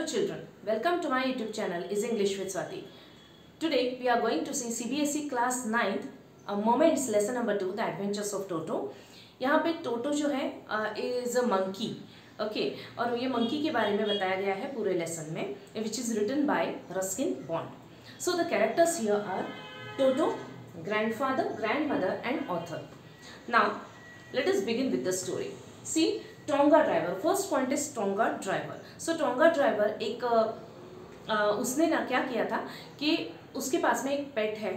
children, welcome to my YouTube channel is English with Swati. Today we are going to see CBSE class 9th moments lesson number 2 the adventures of Toto. यहाँ पे टोटो जो है is a monkey, okay, और ये monkey के बारे में बताया गया है पूरे lesson में, which is written by Ruskin Bond. So the characters here are Toto, grandfather, grandmother and author. Now let us begin with the story. See, tonga driver, first point is tonga driver. So tonga driver एक उसने ना क्या किया था कि उसके पास में एक पेट है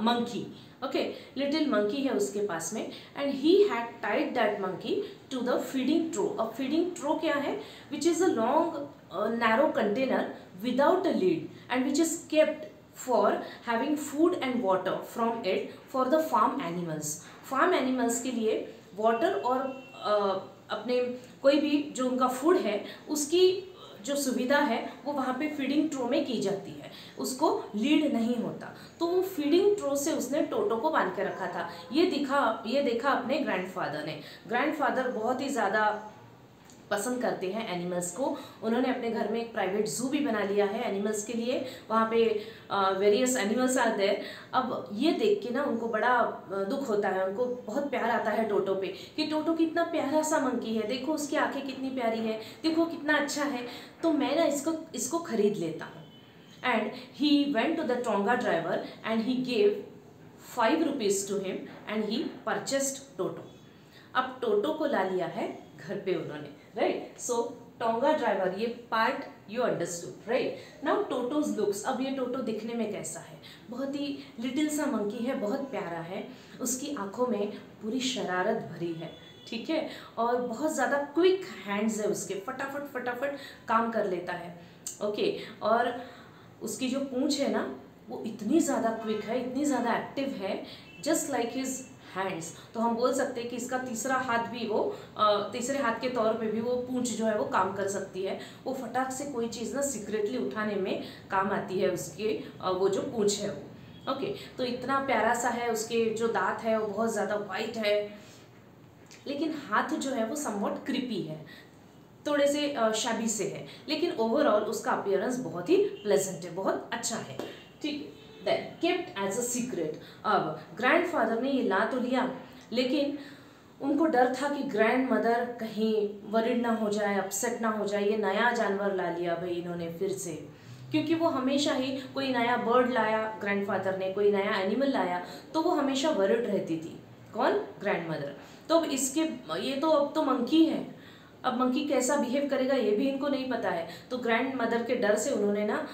मंकी, ओके, लिटिल मंकी है उसके पास में, and he had tied that monkey to the feeding trough. अब फीडिंग ट्रो क्या है? Which is a long narrow container without a lid and which is kept for having food and water from it for the farm animals. Farm animals के लिए water और अपने कोई भी जो उनका फूड है उसकी जो सुविधा है वो वहाँ पे फीडिंग ट्रो में की जाती है, उसको लीड नहीं होता. तो वो फीडिंग ट्रो से उसने टोटो को बांध के रखा था. ये देखा अपने ग्रैंडफादर ने. ग्रैंडफादर बहुत ही ज़्यादा पसंद करते हैं एनिमल्स को. उन्होंने अपने घर में एक प्राइवेट जू भी बना लिया है एनिमल्स के लिए. वहाँ पे वेरियस एनिमल्स आर देयर. अब ये देख के ना उनको बड़ा दुख होता है, उनको बहुत प्यार आता है टोटो पे कि टोटो कितना प्यारा सा मंकी है, देखो उसकी आंखें कितनी प्यारी है, देखो कितना अच्छा है, तो मैं ना इसको खरीद लेता हूँ. And he went to the tonga driver and he gave 5 rupees to him and he purchased toto. अब टोटो को ला लिया है घर पे उन्होंने, राइट. सो टोंगा ड्राइवर, ये part you understood, right. Now totos looks. अब ये टोटो दिखने में कैसा है? बहुत ही लिटिल सा मंकी है, बहुत प्यारा है. उसकी आंखों में पूरी शरारत भरी है, ठीक है, और बहुत ज़्यादा क्विक हैंड्स है उसके, फटाफट काम कर लेता है, ओके. और उसकी जो पूंछ है ना वो इतनी ज़्यादा क्विक है, इतनी ज़्यादा एक्टिव है, जस्ट लाइक हिज हैंड्स. तो हम बोल सकते हैं कि इसका तीसरा हाथ भी वो तीसरे हाथ के तौर पे भी वो पूंछ जो है वो काम कर सकती है. वो फटाक से कोई चीज़ ना सीक्रेटली उठाने में काम आती है उसके वो जो पूंछ है वो, ओके. तो इतना प्यारा सा है, उसके जो दांत है वो बहुत ज़्यादा वाइट है, लेकिन हाथ जो है वो समवॉट क्रिपी है, थोड़े से शाबी से है, लेकिन ओवरऑल उसका अपीयरेंस बहुत ही प्लेजेंट है, बहुत अच्छा है, ठीक. Then kept as a secret. अब ग्रैंडफादर ने ये ला तो लिया, लेकिन उनको डर था कि ग्रैंड मदर कहीं वरिड ना हो जाए, अपसेट ना हो जाए. ये नया जानवर ला लिया भाई इन्होंने फिर से, क्योंकि वो हमेशा ही कोई नया बर्ड लाया, ग्रैंडफादर ने कोई नया एनिमल लाया तो वो हमेशा वरिड रहती थी. कौन? Grand mother. तो अब ये तो अब तो मंकी है, अब मंकी कैसा बिहेव करेगा ये भी इनको नहीं पता है. तो ग्रैंड मदर के डर से उन्होंने ना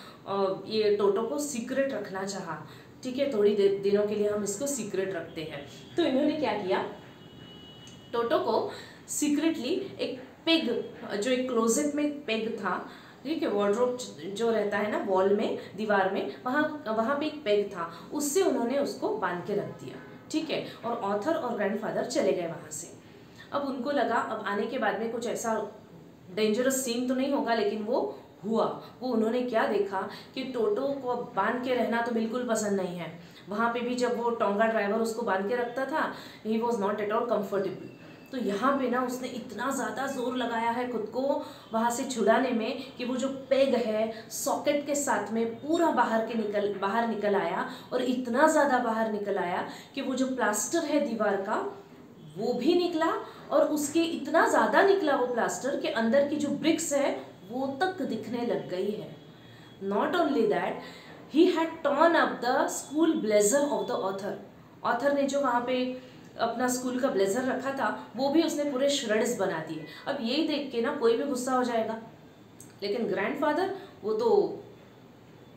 ये टोटो को सीक्रेट रखना चाहा, ठीक है. थोड़ी दिनों के लिए हम इसको सीक्रेट रखते हैं. तो इन्होंने क्या किया, टोटो को सीक्रेटली एक पेग, जो एक क्लोजेट में पेग था, ठीक है, वार्डरोब जो रहता है ना वॉल में, दीवार में, वहाँ पे एक पेग था, उससे उन्होंने उसको बांध के रख दिया, ठीक है. और ऑथर और ग्रैंडफादर चले गए वहाँ से. अब उनको लगा अब आने के बाद में कुछ ऐसा डेंजरस सीन तो नहीं होगा, लेकिन वो हुआ. वो उन्होंने क्या देखा कि टोटो को बांध के रहना तो बिल्कुल पसंद नहीं है. वहाँ पे भी जब वो टोंगा ड्राइवर उसको बांध के रखता था, he was not at all comfortable. तो यहाँ पे ना उसने इतना ज़्यादा जोर लगाया है खुद को वहाँ से छुड़ाने में कि वो जो पेग है सॉकेट के साथ में पूरा बाहर निकल आया, और इतना ज़्यादा बाहर निकल आया कि वो जो प्लास्टर है दीवार का वो भी निकला, और उसके इतना ज़्यादा निकला वो प्लास्टर के अंदर की जो ब्रिक्स है वो तक दिखने लग गई है. Not only that, he had torn up the school blazer of the author. Author ने जो वहाँ पे अपना स्कूल का ब्लेजर रखा था वो भी उसने पूरे श्रेड्स बना दिए. अब यही देख के ना कोई भी गुस्सा हो जाएगा, लेकिन ग्रैंडफादर वो तो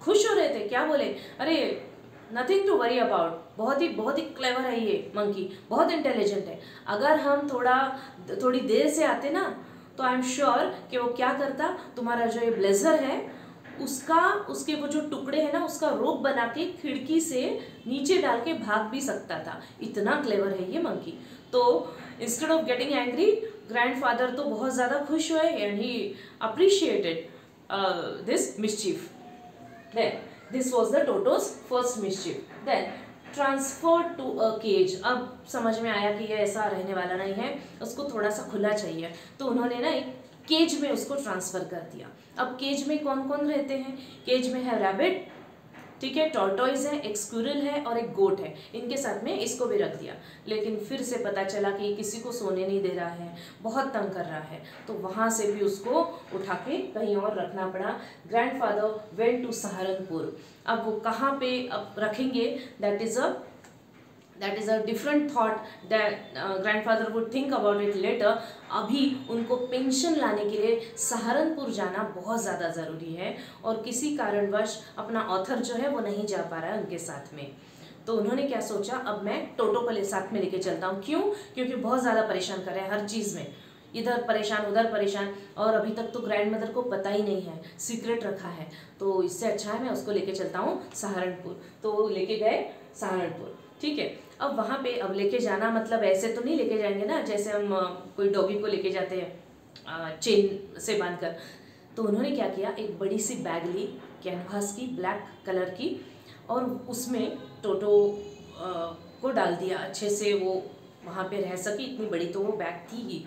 खुश हो रहे थे. क्या बोले? अरे नथिंग टू वरी अबाउट, बहुत ही क्लेवर है ये मंकी, बहुत इंटेलिजेंट है. अगर हम थोड़ी देर से आते ना तो आई एम श्योर कि वो क्या करता, तुम्हारा जो ये ब्लेजर है उसके वो जो टुकड़े हैं ना उसका रोप बना के खिड़की से नीचे डाल के भाग भी सकता था. इतना क्लेवर है ये मंकी. तो instead of getting angry, grandfather तो बहुत ज़्यादा खुश हुए and he appreciated this mischief. This was the Toto's first mischief. Then transferred to a cage. अब समझ में आया कि ये ऐसा रहने वाला नहीं है, उसको थोड़ा सा खुला चाहिए. तो उन्होंने ना एक केज में उसको ट्रांसफ़र कर दिया। अब केज में कौन कौन रहते हैं? केज में है रैबिट, ठीक है, टॉर्टोइज है, एक स्क्विरल है और एक गोट है। इनके साथ में इसको भी रख दिया, लेकिन फिर से पता चला कि किसी को सोने नहीं दे रहा है, बहुत तंग कर रहा है, तो वहाँ से भी उसको उठा के कहीं और रखना पड़ा। Grandfather went to Saharanpur. अब वो कहाँ पे अब रखेंगे, that is a different thought that grandfather would think about it later. अभी उनको पेंशन लाने के लिए सहारनपुर जाना बहुत ज़्यादा ज़रूरी है और किसी कारणवश अपना ऑथर जो है वो नहीं जा पा रहा है उनके साथ में। तो उन्होंने क्या सोचा, अब मैं टोटो को साथ में लेके चलता हूँ। क्यों? क्योंकि बहुत ज़्यादा परेशान कर रहे हैं हर चीज़ में, इधर परेशान उधर परेशान, और अभी तक तो ग्रैंड मदर को पता ही नहीं है, सीक्रेट रखा है। तो इससे अच्छा है मैं उसको लेके चलता हूँ सहारनपुर। तो वो लेके गए सहारनपुर, ठीक है। अब वहाँ पे अब लेके जाना मतलब ऐसे तो नहीं लेके जाएंगे ना, जैसे हम कोई डॉगी को लेके जाते हैं चेन से बांधकर। तो उन्होंने क्या किया, एक बड़ी सी बैग ली कैनवास की, ब्लैक कलर की, और उसमें टोटो को डाल दिया अच्छे से, वो वहाँ पे रह सके, इतनी बड़ी तो वो बैग थी ही।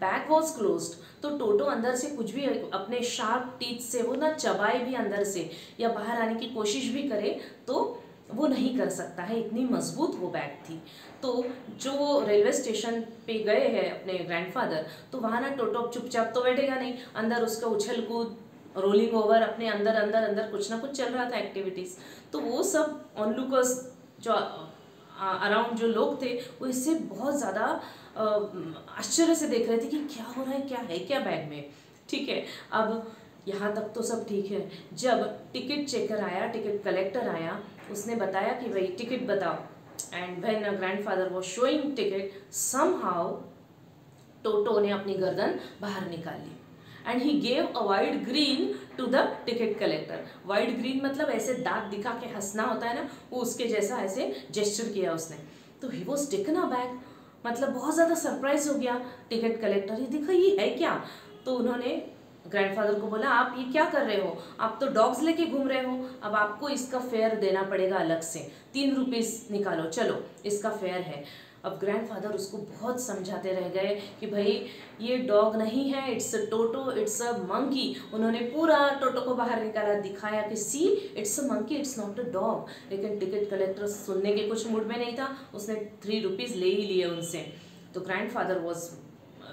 बैग वॉज क्लोज्ड, तो टोटो अंदर से कुछ भी अपने शार्प टीथ से वो ना चबाए भी अंदर से या बाहर आने की कोशिश भी करे तो वो नहीं कर सकता है, इतनी मजबूत वो बैग थी। तो जो रेलवे स्टेशन पे गए हैं अपने ग्रैंडफादर, तो वहाँ ना टोटो चुपचाप तो बैठेगा नहीं, अंदर उसका उछल कूद, रोलिंग ओवर, अपने अंदर अंदर अंदर कुछ ना कुछ चल रहा था एक्टिविटीज़। तो वो सब ऑनलुकर्स जो अराउंड जो लोग थे वो इससे बहुत ज़्यादा आश्चर्य से देख रहे थे कि क्या हो रहा है क्या बैग में, ठीक है। अब यहाँ तक तो सब ठीक है। जब टिकट चेकर आया, टिकट कलेक्टर आया, उसने बताया कि भाई टिकट बताओ, and when grandfather was showing ticket, somehow Toto ने अपनी गर्दन बाहर निकाल ली and he gave a wide grin to the ticket collector. Wide grin मतलब ऐसे दांत दिखा के हंसना होता है ना, वो उसके जैसा ऐसे जेस्चर किया उसने। तो he was taken a back, मतलब बहुत ज़्यादा सरप्राइज हो गया टिकट कलेक्टर, ये देखो ये है क्या। तो उन्होंने ग्रैंडफादर को बोला, आप ये क्या कर रहे हो, आप तो डॉग्स लेके घूम रहे हो, अब आपको इसका फेयर देना पड़ेगा अलग से, 3 रुपीज़ निकालो, चलो इसका फेयर है। अब ग्रैंडफादर उसको बहुत समझाते रह गए कि भाई ये डॉग नहीं है, it's a toto, it's a monkey. उन्होंने पूरा टोटो को बाहर निकाला, दिखाया कि see it's a monkey, it's not a dog. लेकिन टिकट कलेक्टर सुनने के कुछ मूड में नहीं था, उसने 3 रुपीज़ ले ही लिए उनसे। तो grandfather was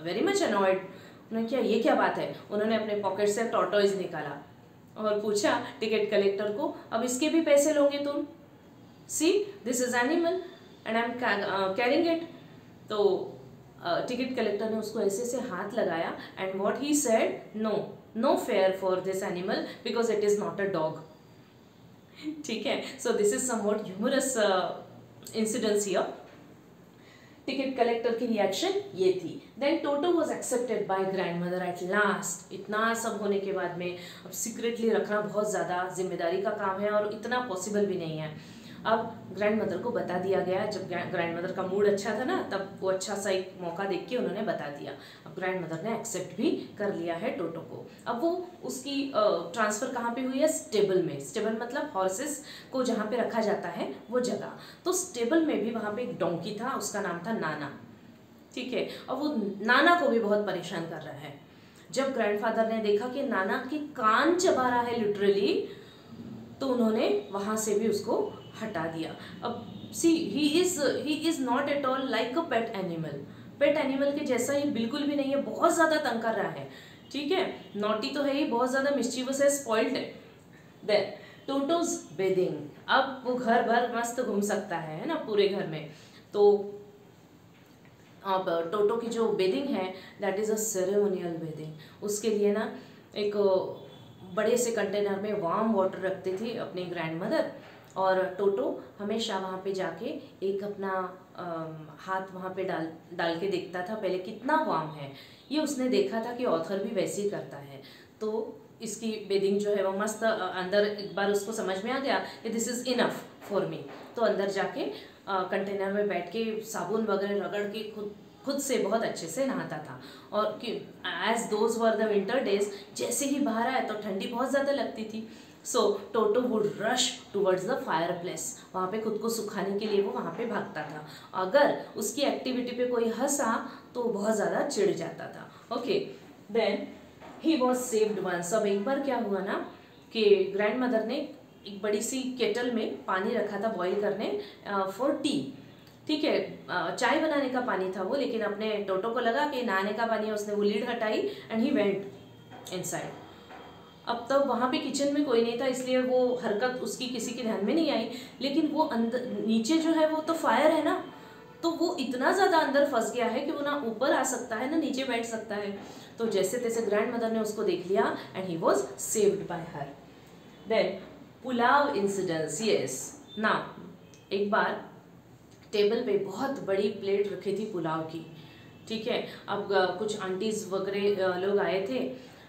very much annoyed. उन्होंने क्या, ये क्या बात है। उन्होंने अपने पॉकेट से टॉर्टोइज निकाला और पूछा टिकट कलेक्टर को, अब इसके भी पैसे लोगे तुम? See this is animal and I am carrying it. तो टिकट कलेक्टर ने उसको ऐसे से हाथ लगाया and what he said, no fare for this animal because it is not a dog, ठीक है। So this is somewhat humorous incidents here. Ticket collector की रिएक्शन ये थी। Then Toto was accepted by grandmother at last. इतना सब होने के बाद में अब सीक्रेटली रखना बहुत ज़्यादा जिम्मेदारी का काम है और इतना पॉसिबल भी नहीं है। अब ग्रैंड मदर को बता दिया गया, जब ग्रैंड मदर का मूड अच्छा था ना, तब वो अच्छा सा एक मौका देख के उन्होंने बता दिया। अब ग्रैंड मदर ने एक्सेप्ट भी कर लिया है टोटो को। अब वो उसकी ट्रांसफ़र कहाँ पे हुई है? स्टेबल में। स्टेबल मतलब हॉर्सेस को जहाँ पे रखा जाता है वो जगह। तो स्टेबल में भी वहाँ पे एक डोंकी था, उसका नाम था नाना, ठीक है। और वो नाना को भी बहुत परेशान कर रहा है। जब ग्रैंडफादर ने देखा कि नाना के कान चबा रहा है लिटरली, तो उन्होंने वहाँ से भी उसको हटा दिया। अब see he is not at all like a pet animal. Pet animal के जैसा ये बिल्कुल भी नहीं है, बहुत ज़्यादा तंग कर रहा है, ठीक है। नॉटी तो है ही, बहुत ज़्यादा मिस्चीवस है, स्पॉइल्ड है। Then Toto's bathing. अब वो घर भर मस्त घूम सकता है ना पूरे घर में। तो अब टोटो की जो बेदिंग है that is a ceremonial bathing. उसके लिए ना एक बड़े से कंटेनर में वार्म वाटर रखती थी अपनी ग्रैंड मदर, और टोटो हमेशा वहाँ पे जाके एक अपना हाथ वहाँ पे डाल के देखता था पहले कितना वार्म है। ये उसने देखा था कि ऑथर भी वैसे ही करता है। तो इसकी बेदिंग जो है वो मस्त अंदर, एक बार उसको समझ में आ गया कि this is enough for me, तो अंदर जाके कंटेनर में बैठ के साबुन वगैरह रगड़ के खुद से बहुत अच्छे से नहाता था। और as those were the winter days, जैसे ही बाहर आया तो ठंडी बहुत ज़्यादा लगती थी। So Toto would rush towards the fireplace. वहाँ पे खुद को सुखाने के लिए वो वहाँ पे भागता था। अगर उसकी एक्टिविटी पे कोई हंसा तो बहुत ज़्यादा चिढ़ जाता था। Okay, then he was saved once. अब एक बार क्या हुआ ना कि ग्रैंड मदर ने एक बड़ी सी केटल में पानी रखा था बॉईल करने फॉर टी, ठीक है, चाय बनाने का पानी था वो, लेकिन अपने टोटो को लगा कि नहाने का पानी है, उसने वो लीड हटाई एंड ही वेंट इनसाइड। अब तब वहाँ पे किचन में कोई नहीं था, इसलिए वो हरकत उसकी किसी के ध्यान में नहीं आई, लेकिन वो अंदर नीचे जो है वो तो फायर है ना, तो वो इतना ज़्यादा अंदर फंस गया है कि वो ना ऊपर आ सकता है ना नीचे बैठ सकता है। तो जैसे तैसे ग्रैंड मदर ने उसको देख लिया and he was saved by her. Then pulao incidents, yes ना, एक बार टेबल पे बहुत बड़ी प्लेट रखी थी पुलाव की, ठीक है। अब कुछ आंटीज वगैरह लोग आए थे।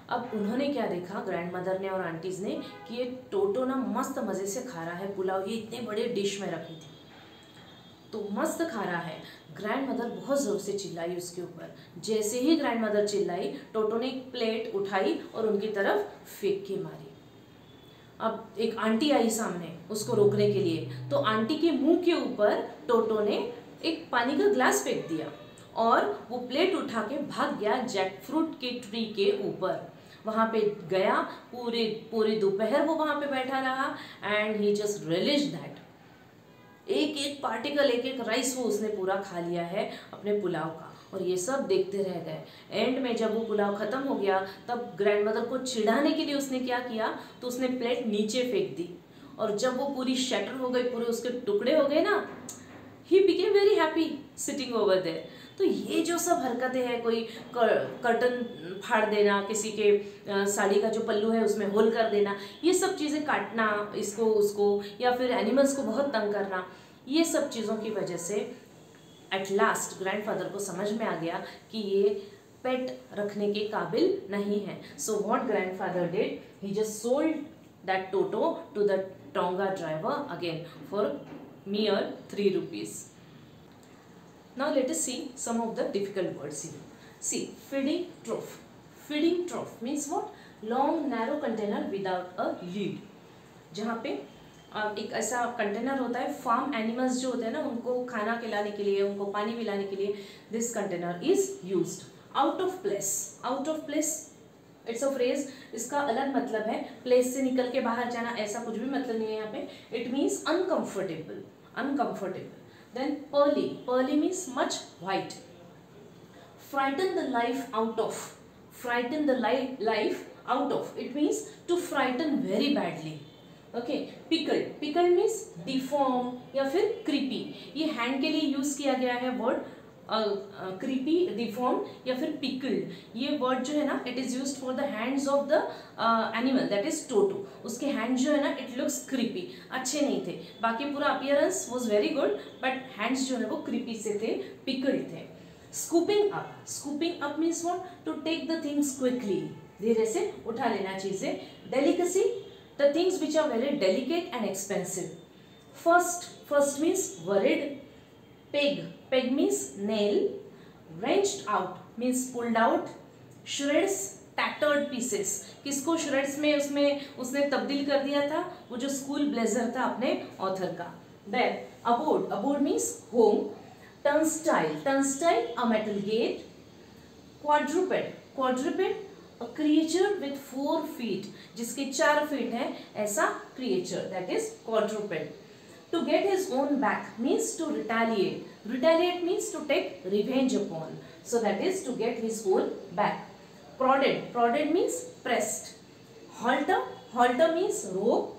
अब उन्होंने क्या देखा, ग्रैंड मदर ने और आंटीज ने, कि ये टोटो ना मस्त मज़े से खा रहा है पुलाव, ये इतने बड़े डिश में रखी थी तो मस्त खा रहा है। ग्रैंड मदर बहुत ज़ोर से चिल्लाई उसके ऊपर। जैसे ही ग्रैंड मदर चिल्लाई, टोटो ने एक प्लेट उठाई और उनकी तरफ फेंक के मारी। अब एक आंटी आई सामने उसको रोकने के लिए, तो आंटी के मुंह के ऊपर टोटो ने एक पानी का ग्लास फेंक दिया और वो प्लेट उठा के भाग गया जैक फ्रूट के ट्री के ऊपर। वहाँ पे गया, पूरी दोपहर वो वहाँ पे बैठा रहा and he just release that. एक एक पार्टिकल, एक एक राइस वो उसने पूरा खा लिया है अपने पुलाव का, और ये सब देखते रह गए। एंड में जब वो पुलाव खत्म हो गया, तब ग्रैंड मदर को चिढ़ाने के लिए उसने क्या किया, तो उसने प्लेट नीचे फेंक दी, और जब वो पूरी शटर हो गई, पूरे उसके टुकड़े हो गए ना, he became very happy sitting over there. तो ये जो सब हरकतें हैं, कोई कर्टन फाड़ देना, किसी के साड़ी का जो पल्लू है उसमें होल कर देना, ये सब चीज़ें, काटना इसको उसको, या फिर एनिमल्स को बहुत तंग करना, ये सब चीज़ों की वजह से एट लास्ट ग्रैंडफादर को समझ में आ गया कि ये पेट रखने के काबिल नहीं है। So what grandfather did, he just sold that Toto to the tonga driver again for mere 3 rupees. Now let us see some of the difficult words here. See, feeding trough. Feeding trough means what? Long narrow container without a lid. जहाँ पे एक ऐसा container होता है, farm animals जो होते हैं ना, उनको खाना खिलाने के लिए, उनको पानी पिलाने के लिए this container is used. Out of place, out of place it's a phrase, इसका अलग मतलब है, प्लेस से निकल के बाहर जाना, ऐसा कुछ भी मतलब नहीं है यहाँ पे। It means uncomfortable, uncomfortable. Then pearly, pearly means much white. Frighten the life out of, frighten the life out of, it means to frighten very badly. Okay, pickled, pickled means deform या फिर creepy, ये hand के लिए use किया गया है word creepy, deform या फिर पिकल्ड। ये वर्ड जो है ना, it is used for the hands of the animal that is Toto. उसके हैंड्स जो है ना, इट लुक्स क्रीपी, अच्छे नहीं थे, बाकी पूरा appearance was very good, but hands जो है वो क्रीपी से थे, पिकल्ड थे। Scooping up, scooping up means what, to take the things quickly, धीरे से उठा लेना चीजें। Delicacy, the things which are very delicate and expensive. First, first means worried. Peg, peg means nail. Wrenched out means pulled out. Shreds, tattered pieces. किसको shreds में उसने तब्दील कर दिया था, वो जो स्कूल ब्लेजर था अपने ऑथर का। Then abode, abode means home. Turnstile, turnstile a metal gate. Quadruped, quadruped a creature with 4 feet, जिसके 4 फीट है, ऐसा creature, that is quadruped. To get his own back means to retaliate. Retaliate means to take revenge upon. So that is to get his own back. Prodded, prodded means pressed. Halter, halter means rope.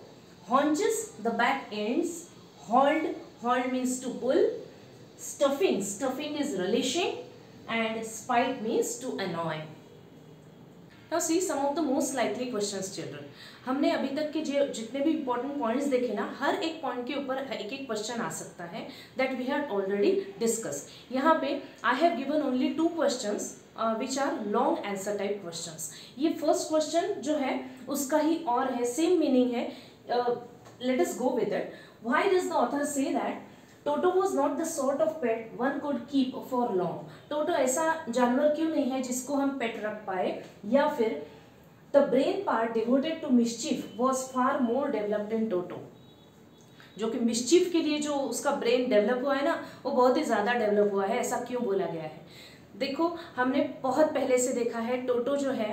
Haunches, the back ends. Hauled, hauled means to pull. Stuffing, stuffing is relishing. And spite means to annoy. Now see some of the most likely questions children. हमने अभी तक के जितने भी important points देखे ना, हर एक point के ऊपर एक एक क्वेश्चन आ सकता है, that we have already discuss. यहाँ पे I have given only 2 questions which are long answer type questions. ये फर्स्ट क्वेश्चन जो है उसका ही और है, सेम मीनिंग है। Let us go with it. Why does the author say that Toto was not the sort of pet one could keep for long. Toto ऐसा जानवर क्यों नहीं है जिसको हम पेट रख पाए, या फिर the brain part devoted to mischief was far more developed in Toto. जो कि मिस्चीफ के लिए जो उसका ब्रेन डेवलप हुआ है ना, वो बहुत ही ज़्यादा डेवलप हुआ है, ऐसा क्यों बोला गया है। देखो, हमने बहुत पहले से देखा है टोटो जो है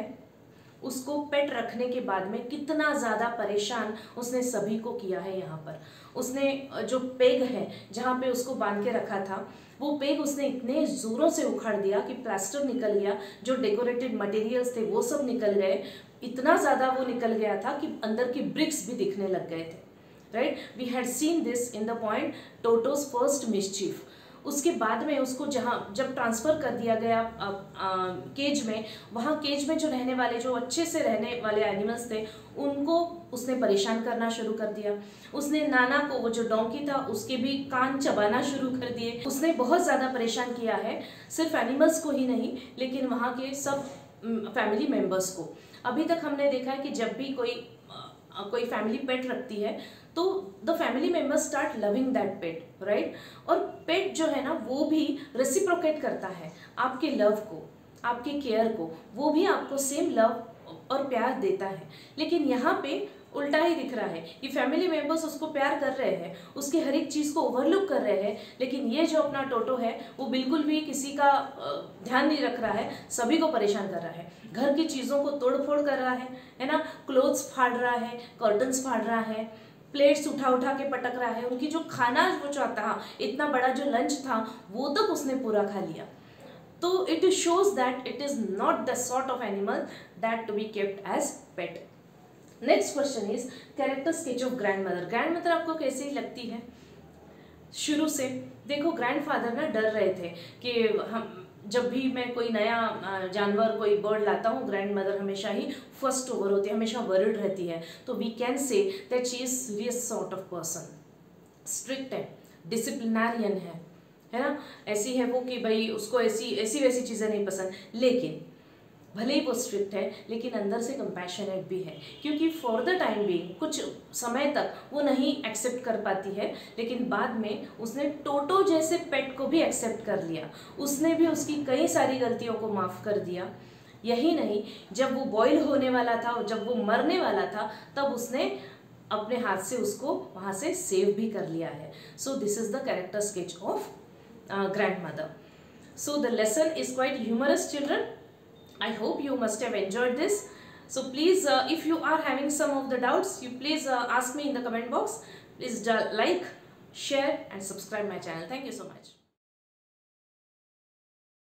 उसको पेट रखने के बाद में कितना ज़्यादा परेशान उसने सभी को किया है। यहाँ पर उसने जो पेग है जहाँ पे उसको बांध के रखा था, वो पेग उसने इतने ज़ोरों से उखाड़ दिया कि प्लास्टर निकल गया, जो डेकोरेटेड मटेरियल्स थे वो सब निकल गए, इतना ज़्यादा वो निकल गया था कि अंदर की ब्रिक्स भी दिखने लग गए थे। Right, we had seen this in the point Toto's first mischief. उसके बाद में उसको जब ट्रांसफ़र कर दिया गया केज में, वहाँ केज में जो रहने वाले, जो अच्छे से रहने वाले एनिमल्स थे, उनको उसने परेशान करना शुरू कर दिया। उसने नाना को, वो जो डोंकी था, उसके भी कान चबाना शुरू कर दिए। उसने बहुत ज़्यादा परेशान किया है, सिर्फ एनिमल्स को ही नहीं लेकिन वहाँ के सब फैमिली मेम्बर्स को। अभी तक हमने देखा है कि जब भी कोई फैमिली पेट रखती है तो the family members start loving that pet, right. और पेट जो है ना वो भी रेसिप्रोकेट करता है आपके लव को, आपके केयर को, वो भी आपको सेम लव और प्यार देता है। लेकिन यहाँ पे उल्टा ही दिख रहा है कि फैमिली मेम्बर्स उसको प्यार कर रहे हैं, उसके हर एक चीज़ को ओवरलुक कर रहे हैं, लेकिन ये जो अपना टोटो है वो बिल्कुल भी किसी का ध्यान नहीं रख रहा है, सभी को परेशान कर रहा है, घर की चीज़ों को तोड़ फोड़ कर रहा है ना, क्लोथ्स फाड़ रहा है, कर्टन्स फाड़ रहा है, प्लेट्स उठा उठा के पटक रहा है। उनकी जो खाना वो जो था, इतना बड़ा जो लंच था वो तक उसने पूरा खा लिया। तो it shows that it is not the sort of animal that to be kept as pet. Next question is character sketch of grandmother. Grandmother आपको कैसी लगती है? शुरू से देखो, ग्रैंडफादर ना डर रहे थे कि हम जब भी मैं कोई नया जानवर, कोई बर्ड लाता हूँ, ग्रैंडमदर हमेशा ही फर्स्ट ओवर होती है, हमेशा वरिड रहती है। तो we can say that she is serious sort of person, strict है, डिसिप्लिनरियन है ना, ऐसी है वो कि भाई उसको ऐसी वैसी चीज़ें नहीं पसंद। लेकिन भले ही वो स्ट्रिक्ट है लेकिन अंदर से कंपैशनेट भी है, क्योंकि फॉर द टाइम बीइंग कुछ समय तक वो नहीं एक्सेप्ट कर पाती है, लेकिन बाद में उसने टोटो जैसे पेट को भी एक्सेप्ट कर लिया। उसने भी उसकी कई सारी गलतियों को माफ़ कर दिया। यही नहीं, जब वो बॉयल होने वाला था, जब वो मरने वाला था, तब उसने अपने हाथ से उसको वहाँ से सेव भी कर लिया है। So this is the character sketch of grandmother. So the lesson is quite humorous, children. I hope you must have enjoyed this. So please, if you are having some of the doubts, you please ask me in the comment box. Please like, share and subscribe my channel. Thank you so much.